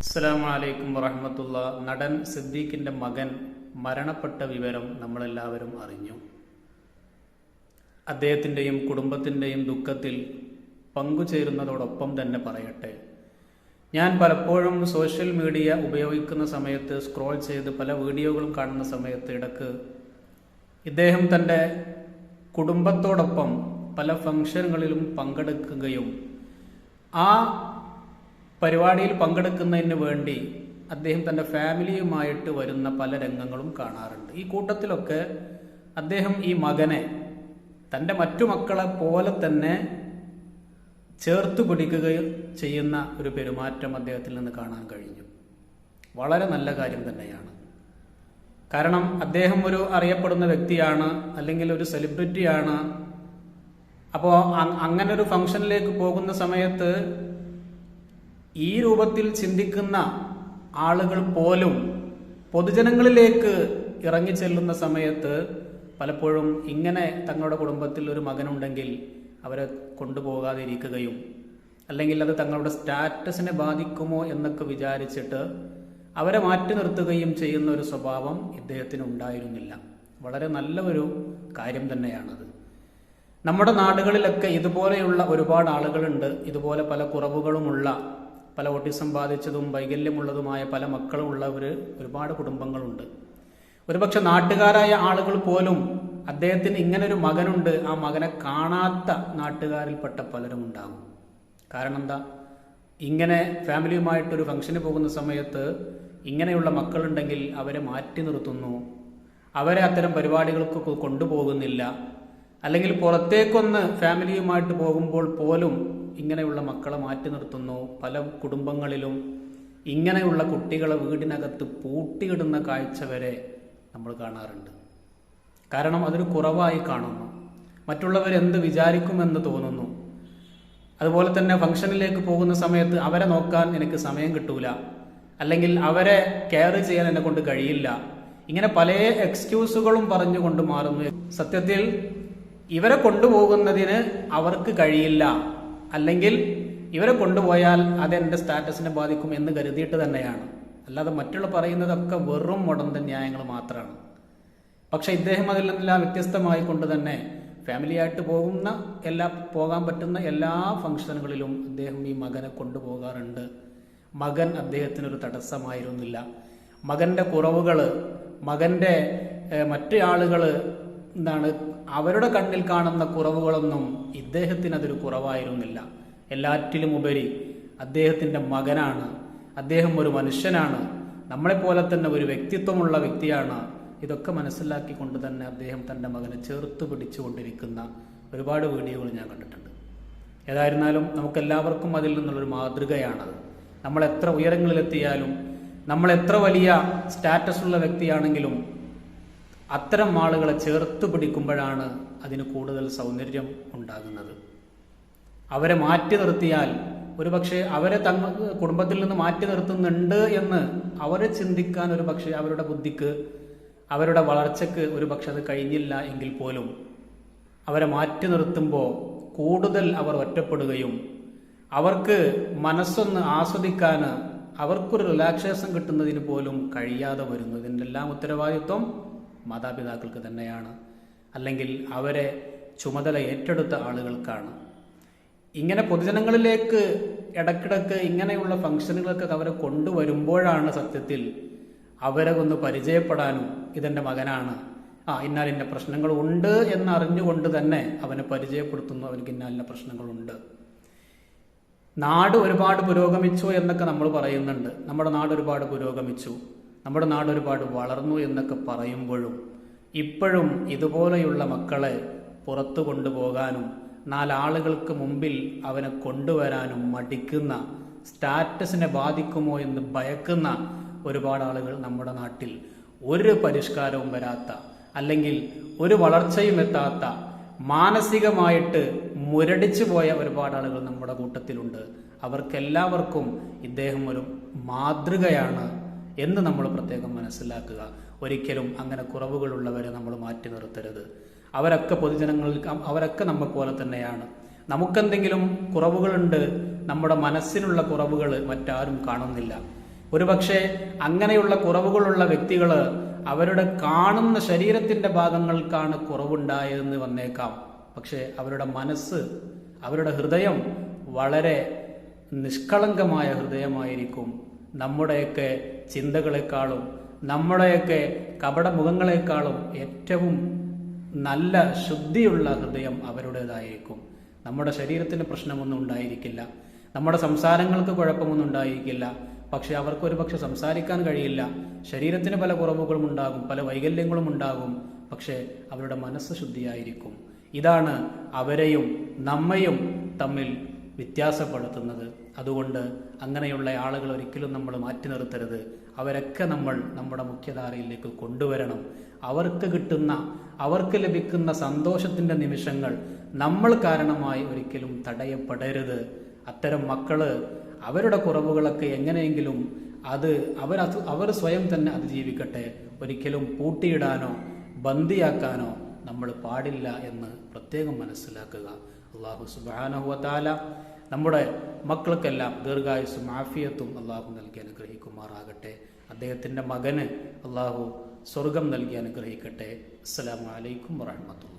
അസ്സലാമു അലൈക്കും വറഹ്മത്തുള്ളാ. നടൻ സിദ്ദീഖിന്റെ മകൻ മരണപ്പെട്ട വിവരം നമ്മളെല്ലാവരും അറിഞ്ഞു. അദ്ദേഹത്തിൻ്റെയും കുടുംബത്തിൻ്റെയും ദുഃഖത്തിൽ പങ്കുചേരുന്നതോടൊപ്പം തന്നെ പറയട്ടെ, ഞാൻ പലപ്പോഴും സോഷ്യൽ മീഡിയ ഉപയോഗിക്കുന്ന സമയത്ത് സ്ക്രോൾ ചെയ്ത് പല വീഡിയോകളും കാണുന്ന സമയത്ത് ഇടക്ക് ഇദ്ദേഹം തൻ്റെ കുടുംബത്തോടൊപ്പം പല ഫംഗ്ഷനുകളിലും പങ്കെടുക്കുകയും ആ പരിപാടിയിൽ പങ്കെടുക്കുന്നതിന് വേണ്ടി അദ്ദേഹം തൻ്റെ ഫാമിലിയുമായിട്ട് വരുന്ന പല രംഗങ്ങളും കാണാറുണ്ട്. ഈ കൂട്ടത്തിലൊക്കെ അദ്ദേഹം ഈ മകനെ തൻ്റെ മറ്റു മക്കളെ പോലെ തന്നെ ചേർത്ത് പിടിക്കുകയും ചെയ്യുന്ന ഒരു പെരുമാറ്റം അദ്ദേഹത്തിൽ നിന്ന് കാണാൻ കഴിഞ്ഞു. വളരെ നല്ല കാര്യം തന്നെയാണ്. കാരണം അദ്ദേഹം ഒരു അറിയപ്പെടുന്ന വ്യക്തിയാണ്, അല്ലെങ്കിൽ ഒരു സെലിബ്രിറ്റിയാണ്. അപ്പോൾ അങ്ങനെ ഒരു ഫംഗ്ഷനിലേക്ക് പോകുന്ന സമയത്ത് ഈ രൂപത്തിൽ ചിന്തിക്കുന്ന ആളുകൾ പോലും പൊതുജനങ്ങളിലേക്ക് ഇറങ്ങിച്ചെല്ലുന്ന സമയത്ത് പലപ്പോഴും ഇങ്ങനെ തങ്ങളുടെ കുടുംബത്തിൽ ഒരു മകനുണ്ടെങ്കിൽ അവരെ കൊണ്ടുപോകാതിരിക്കുകയും അല്ലെങ്കിൽ അത് തങ്ങളുടെ സ്റ്റാറ്റസിനെ ബാധിക്കുമോ എന്നൊക്കെ വിചാരിച്ചിട്ട് അവരെ മാറ്റി നിർത്തുകയും ചെയ്യുന്ന ഒരു സ്വഭാവം ഇദ്ദേഹത്തിന് ഉണ്ടായിരുന്നില്ല. വളരെ നല്ല ഒരു കാര്യം തന്നെയാണത്. നമ്മുടെ നാടുകളിലൊക്കെ ഇതുപോലെയുള്ള ഒരുപാട് ആളുകളുണ്ട്. ഇതുപോലെ പല കുറവുകളുമുള്ള, പല ഓട്ടിസം ബാധിച്ചതും വൈകല്യമുള്ളതുമായ പല മക്കളുമുള്ളവർ ഒരുപാട് കുടുംബങ്ങളുണ്ട്. ഒരുപക്ഷെ നാട്ടുകാരായ ആളുകൾ പോലും അദ്ദേഹത്തിന് ഇങ്ങനൊരു മകനുണ്ട്, ആ മകനെ കാണാത്ത നാട്ടുകാരിൽപ്പെട്ട പലരും ഉണ്ടാകും. കാരണം എന്താ, ഇങ്ങനെ ഫാമിലിയുമായിട്ടൊരു ഫംഗ്ഷന് പോകുന്ന സമയത്ത് ഇങ്ങനെയുള്ള മക്കളുണ്ടെങ്കിൽ അവരെ മാറ്റി നിർത്തുന്നു, അവരെ അത്തരം പരിപാടികൾക്ക് കൊണ്ടുപോകുന്നില്ല. അല്ലെങ്കിൽ പുറത്തേക്കൊന്ന് ഫാമിലിയുമായിട്ട് പോകുമ്പോൾ പോലും ഇങ്ങനെയുള്ള മക്കളെ മാറ്റി നിർത്തുന്നു. പല കുടുംബങ്ങളിലും ഇങ്ങനെയുള്ള കുട്ടികളെ വീടിനകത്ത് പൂട്ടിയിടുന്ന കാഴ്ച വരെ നമ്മൾ കാണാറുണ്ട്. കാരണം അതൊരു കുറവായി കാണുന്നു. മറ്റുള്ളവരെന്ത് വിചാരിക്കുമെന്ന് തോന്നുന്നു. അതുപോലെ തന്നെ ഫംഗ്ഷനിലേക്ക് പോകുന്ന സമയത്ത് അവരെ നോക്കാൻ എനിക്ക് സമയം കിട്ടൂല, അല്ലെങ്കിൽ അവരെ കെയർ ചെയ്യാൻ എന്നെ കൊണ്ട് കഴിയില്ല, ഇങ്ങനെ പല എക്സ്ക്യൂസുകളും പറഞ്ഞുകൊണ്ട് മാറുന്നു. സത്യത്തിൽ ഇവരെ കൊണ്ടുപോകുന്നതിന് അവർക്ക് കഴിയില്ല, അല്ലെങ്കിൽ ഇവരെ കൊണ്ടുപോയാൽ അതെൻ്റെ സ്റ്റാറ്റസിനെ ബാധിക്കും എന്ന് കരുതിയിട്ട് തന്നെയാണ്. അല്ലാതെ മറ്റുള്ള പറയുന്നതൊക്കെ വെറും മുടന്ത ന്യായങ്ങൾ മാത്രമാണ്. പക്ഷെ ഇദ്ദേഹം അതിൽ നിന്നെല്ലാം വ്യത്യസ്തമായി കൊണ്ട് തന്നെ ഫാമിലിയായിട്ട് പോകാൻ പറ്റുന്ന എല്ലാ ഫംഗ്ഷനുകളിലും അദ്ദേഹം ഈ മകനെ കൊണ്ടുപോകാറുണ്ട്. മകൻ അദ്ദേഹത്തിനൊരു തടസ്സമായിരുന്നില്ല. മകൻ്റെ കുറവുകൾ, മകൻ്റെ മറ്റു ആളുകൾ അവരുടെ കണ്ണിൽ കാണുന്ന കുറവുകളൊന്നും ഇദ്ദേഹത്തിന് അതൊരു കുറവായിരുന്നില്ല. എല്ലാറ്റിലും ഉപരി അദ്ദേഹത്തിൻ്റെ മകനാണ്, അദ്ദേഹം ഒരു മനുഷ്യനാണ്, നമ്മളെപ്പോലെ തന്നെ ഒരു വ്യക്തിത്വമുള്ള വ്യക്തിയാണ്. ഇതൊക്കെ മനസ്സിലാക്കിക്കൊണ്ട് തന്നെ അദ്ദേഹം തൻ്റെ മകനെ ചേർത്ത് പിടിച്ചുകൊണ്ടിരിക്കുന്ന ഒരുപാട് വീഡിയോകൾ ഞാൻ കണ്ടിട്ടുണ്ട്. ഏതായിരുന്നാലും നമുക്കെല്ലാവർക്കും അതിൽ നിന്നുള്ളൊരു മാതൃകയാണത്. നമ്മൾ എത്ര ഉയരങ്ങളിലെത്തിയാലും, നമ്മൾ എത്ര വലിയ സ്റ്റാറ്റസുള്ള വ്യക്തിയാണെങ്കിലും അത്തരം ആളുകളെ ചേർത്ത് പിടിക്കുമ്പോഴാണ് അതിന് കൂടുതൽ സൗന്ദര്യം ഉണ്ടാകുന്നത്. അവരെ മാറ്റി നിർത്തിയാൽ ഒരുപക്ഷെ അവരെ കുടുംബത്തിൽ നിന്ന് മാറ്റി നിർത്തുന്നുണ്ട് എന്ന് അവരെ ചിന്തിക്കാൻ ഒരുപക്ഷെ അവരുടെ ബുദ്ധിക്ക്, അവരുടെ വളർച്ചയ്ക്ക് ഒരുപക്ഷെ അത് കഴിഞ്ഞില്ല എങ്കിൽ പോലും അവരെ മാറ്റി നിർത്തുമ്പോൾ കൂടുതൽ അവർ ഒറ്റപ്പെടുകയും അവർക്ക് മനസ്സൊന്ന് ആസ്വദിക്കാൻ, അവർക്കൊരു റിലാക്സേഷൻ കിട്ടുന്നതിന് പോലും കഴിയാതെ വരുന്നു. ഇതിൻ്റെ എല്ലാം ഉത്തരവാദിത്വം മാതാപിതാക്കൾക്ക് തന്നെയാണ്, അല്ലെങ്കിൽ അവരെ ചുമതല ഏറ്റെടുത്ത ആളുകൾക്കാണ്. ഇങ്ങനെ പൊതുജനങ്ങളിലേക്ക് ഇടക്കിടക്ക് ഇങ്ങനെയുള്ള ഫംഗ്ഷനുകളൊക്കെ അവരെ കൊണ്ടുവരുമ്പോഴാണ് സത്യത്തിൽ അവരെ ഒന്ന് പരിചയപ്പെടാനും ഇതെൻ്റെ മകനാണ്, ഇന്നാലിന്ന പ്രശ്നങ്ങളുണ്ട് എന്നറിഞ്ഞുകൊണ്ട് തന്നെ അവനെ പരിചയപ്പെടുത്തുന്നു. അവർക്ക് ഇന്നാലിന്ന പ്രശ്നങ്ങളുണ്ട്. നാട് ഒരുപാട് പുരോഗമിച്ചു എന്നൊക്കെ നമ്മൾ പറയുന്നുണ്ട്. നമ്മുടെ നാട് ഒരുപാട് പുരോഗമിച്ചു, നമ്മുടെ നാട് ഒരുപാട് വളർന്നു എന്നൊക്കെ പറയുമ്പോഴും ഇപ്പോഴും ഇതുപോലെയുള്ള മക്കളെ പുറത്തു കൊണ്ടുപോകാനും നാലാളുകൾക്ക് മുമ്പിൽ അവനെ കൊണ്ടുവരാനും മടിക്കുന്ന, സ്റ്റാറ്റസിനെ ബാധിക്കുമോ എന്ന് ഭയക്കുന്ന ഒരുപാട് ആളുകൾ നമ്മുടെ നാട്ടിൽ, ഒരു പരിഷ്കാരവും വരാത്ത, അല്ലെങ്കിൽ ഒരു വളർച്ചയും എത്താത്ത, മാനസികമായിട്ട് മുരടിച്ചു പോയ ഒരുപാട് ആളുകൾ നമ്മുടെ കൂട്ടത്തിലുണ്ട്. അവർക്കെല്ലാവർക്കും ഇദ്ദേഹം ഒരു മാതൃകയാണ് എന്ന് നമ്മൾ പ്രത്യേകം മനസ്സിലാക്കുക. ഒരിക്കലും അങ്ങനെ കുറവുകളുള്ളവരെ നമ്മൾ മാറ്റി നിർത്തരുത്. അവരൊക്കെ പൊതുജനങ്ങളിൽ, അവരൊക്കെ നമ്മെ പോലെ തന്നെയാണ്. നമുക്കെന്തെങ്കിലും കുറവുകളുണ്ട്, നമ്മുടെ മനസ്സിനുള്ള കുറവുകൾ മറ്റാരും കാണുന്നില്ല. ഒരുപക്ഷെ അങ്ങനെയുള്ള കുറവുകളുള്ള വ്യക്തികൾ അവരുടെ കാണുന്ന ശരീരത്തിന്റെ ഭാഗങ്ങൾക്കാണ് കുറവുണ്ടായതെന്ന് വന്നേക്കാം. പക്ഷെ അവരുടെ മനസ്സ്, അവരുടെ ഹൃദയം വളരെ നിഷ്കളങ്കമായ ഹൃദയമായിരിക്കും. നമ്മുടെയൊക്കെ ചിന്തകളെക്കാളും നമ്മുടെയൊക്കെ കപടമുഖങ്ങളെക്കാളും ഏറ്റവും നല്ല ശുദ്ധിയുള്ള ഹൃദയം അവരുടേതായിരിക്കും. നമ്മുടെ ശരീരത്തിന് പ്രശ്നമൊന്നും ഉണ്ടായിരിക്കില്ല, നമ്മുടെ സംസാരങ്ങൾക്ക് കുഴപ്പമൊന്നും ഉണ്ടായിരിക്കില്ല. പക്ഷെ അവർക്കൊരു പക്ഷെ സംസാരിക്കാൻ കഴിയില്ല, ശരീരത്തിന് പല കുറവുകളും ഉണ്ടാകും, പല വൈകല്യങ്ങളും ഉണ്ടാകും. പക്ഷെ അവരുടെ മനസ്സ് ശുദ്ധിയായിരിക്കും. ഇതാണ് അവരെയും നമ്മയും തമ്മിൽ വ്യത്യാസപ്പെടുത്തുന്നത്. അതുകൊണ്ട് അങ്ങനെയുള്ള ആളുകൾ ഒരിക്കലും നമ്മൾ മാറ്റി നിർത്തരുത്. അവരൊക്കെ നമ്മൾ നമ്മുടെ മുഖ്യധാരയിലേക്ക് കൊണ്ടുവരണം. അവർക്ക് ലഭിക്കുന്ന സന്തോഷത്തിന്റെ നിമിഷങ്ങൾ നമ്മൾ കാരണമായി ഒരിക്കലും തടയപ്പെടരുത്. അത്തരം മക്കള് അവരുടെ കുറവുകളൊക്കെ എങ്ങനെയെങ്കിലും അവർ സ്വയം തന്നെ അതിജീവിക്കട്ടെ. ഒരിക്കലും പൂട്ടിയിടാനോ ബന്ദിയാക്കാനോ നമ്മൾ പാടില്ല എന്ന് പ്രത്യേകം മനസ്സിലാക്കുക. അല്ലാഹു സുബ്ഹാനഹു വ തആല നമ്മുടെ മക്കൾക്കെല്ലാം ദീർഘായുസ്സും ആഫിയത്തും അല്ലാഹു നൽകി അനുഗ്രഹിക്കുമാറാകട്ടെ. അദ്ദേഹത്തിൻ്റെ മകന് അല്ലാഹു സ്വർഗം നൽകി അനുഗ്രഹിക്കട്ടെ. അസ്സലാമു അലൈക്കും വറഹ്മത്തുള്ളാഹി.